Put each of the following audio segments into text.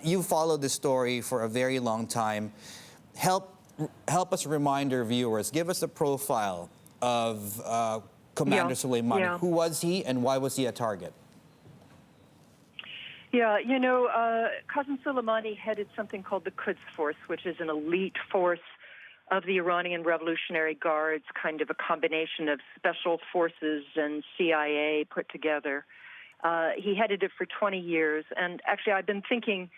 You followed this story for a very long time. Help us remind our viewers. Give us a profile of Commander Soleimani. Yeah. Who was he, and why was he a target? Yeah, Qasem Soleimani headed something called the Quds Force, which is an elite force of the Iranian Revolutionary Guards, kind of a combination of special forces and CIA put together. He headed it for 20 years, and actually I've been thinking,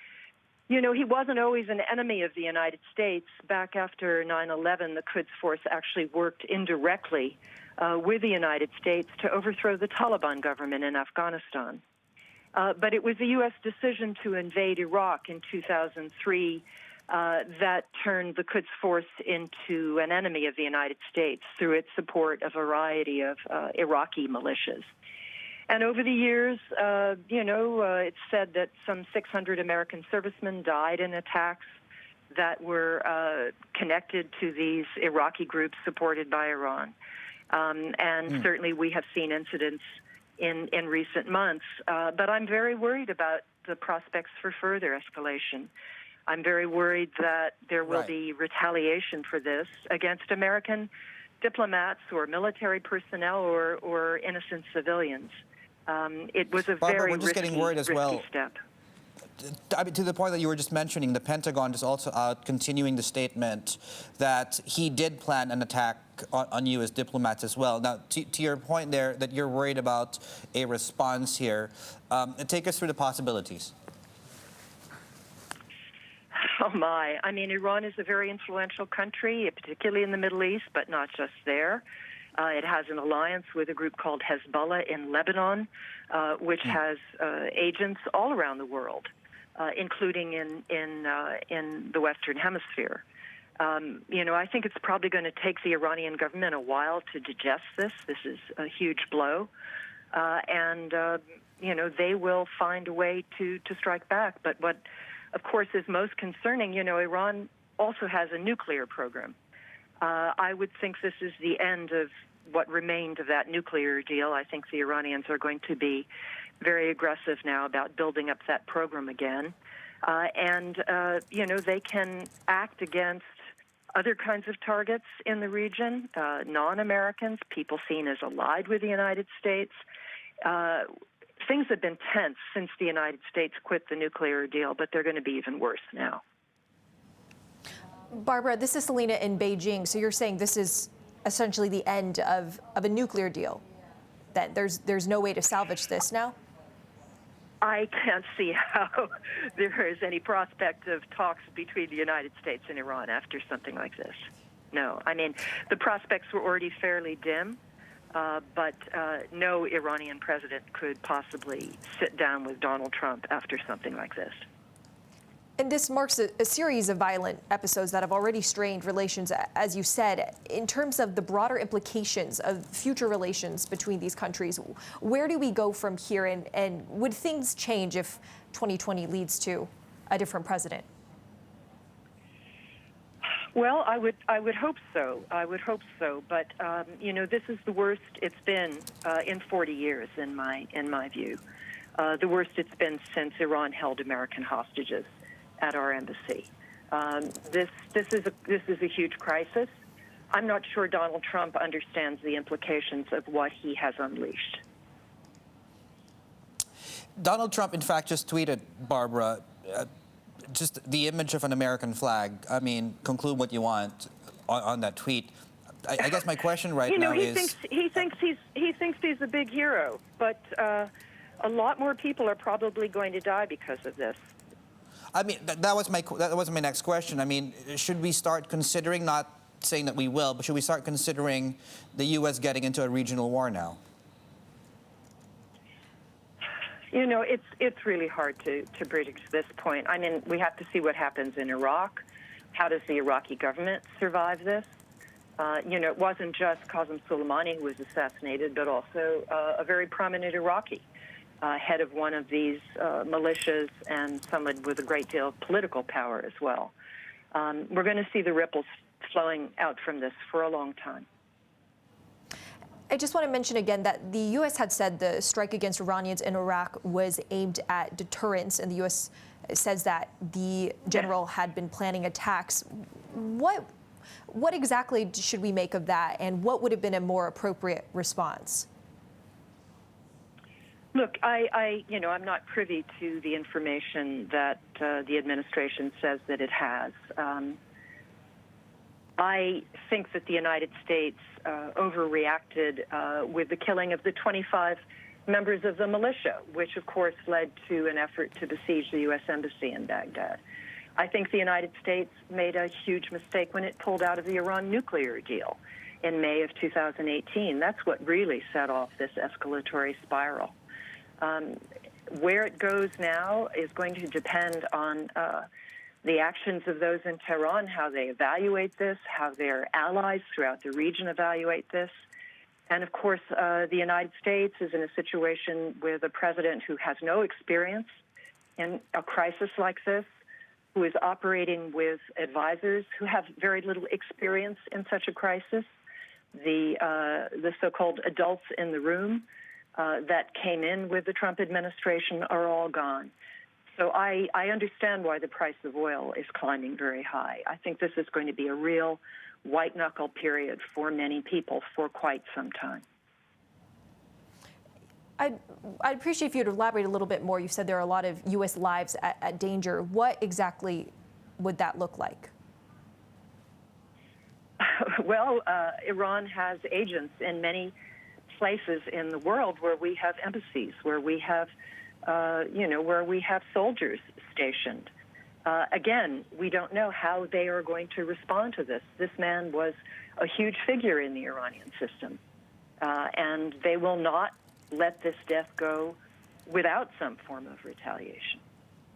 he wasn't always an enemy of the United States. Back after 9/11, the Quds Force actually worked indirectly with the United States to overthrow the Taliban government in Afghanistan. But it was the U.S. decision to invade Iraq in 2003 that turned the Quds Force into an enemy of the United States through its support of a variety of Iraqi militias. And over the years, it's said that some 600 American servicemen died in attacks that were connected to these Iraqi groups supported by Iran. Certainly we have seen incidents in recent months. But I'm very worried about the prospects for further escalation. I'm very worried that there will be retaliation for this against American diplomats or military personnel or innocent civilians. It was a Barbara, very we're just getting worried as well. step. I mean, to the point that you were just mentioning, the Pentagon is also out continuing the statement that he did plan an attack on U.S. diplomats as well. Now, to your point there, that you're worried about a response here, take us through the possibilities. Oh, my. I mean, Iran is a very influential country, particularly in the Middle East, but not just there. It has an alliance with a group called Hezbollah in Lebanon, which has agents all around the world, including in the Western Hemisphere. I think it's probably going to take the Iranian government a while to digest this. This is a huge blow. They will find a way to strike back. But what, of course, is most concerning, Iran also has a nuclear program. I would think this is the end of what remained of that nuclear deal. I think the Iranians are going to be very aggressive now about building up that program again. They can act against other kinds of targets in the region, non-Americans, people seen as allied with the United States. Things have been tense since the United States quit the nuclear deal, but they're going to be even worse now. Barbara, this is Selena in Beijing. So you're saying this is essentially the end of a nuclear deal, that there's no way to salvage this now? I can't see how there is any prospect of talks between the United States and Iran after something like this. No. I mean, the prospects were already fairly dim, but no Iranian president could possibly sit down with Donald Trump after something like this. And this marks a series of violent episodes that have already strained relations, as you said. In terms of the broader implications of future relations between these countries, where do we go from here? And would things change if 2020 leads to a different president? Well, I would hope so. I would hope so. But this is the worst it's been in 40 years, in my view. The worst it's been since Iran held American hostages at our embassy. This is a huge crisis. I'm not sure Donald Trump understands the implications of what he has unleashed. Donald Trump, in fact, just tweeted, Barbara, just the image of an American flag. I mean, conclude what you want on that tweet. I guess my question now is... He thinks he's a big hero, but a lot more people are probably going to die because of this. I mean, that was my next question. I mean, should we start considering, not saying that we will, but should we start considering the U.S. getting into a regional war now? It's really hard to predict this point. I mean, we have to see what happens in Iraq. How does the Iraqi government survive this? It wasn't just Qasem Soleimani who was assassinated, but also a very prominent Iraqi. Head of one of these militias and someone with a great deal of political power as well. We're going to see the ripples flowing out from this for a long time. I just want to mention again that the U.S. had said the strike against Iranians in Iraq was aimed at deterrence, and the U.S. says that the general had been planning attacks. What exactly should we make of that, and what would have been a more appropriate response? Look, I'm not privy to the information that the administration says that it has. I think that the United States overreacted with the killing of the 25 members of the militia, which of course led to an effort to besiege the U.S. Embassy in Baghdad. I think the United States made a huge mistake when it pulled out of the Iran nuclear deal in May of 2018. That's what really set off this escalatory spiral. Where it goes now is going to depend on the actions of those in Tehran, how they evaluate this, how their allies throughout the region evaluate this. And of course, the United States is in a situation with a president who has no experience in a crisis like this, who is operating with advisors who have very little experience in such a crisis. The so-called adults in the room that came in with the Trump administration are all gone. So I understand why the price of oil is climbing very high. I think this is going to be a real white-knuckle period for many people for quite some time. I'd appreciate if you'd elaborate a little bit more. You said there are a lot of U.S. lives at danger. What exactly would that look like? Well, Iran has agents in many places in the world where we have embassies, where we have, where we have soldiers stationed. Again, we don't know how they are going to respond to this. This man was a huge figure in the Iranian system, and they will not let this death go without some form of retaliation.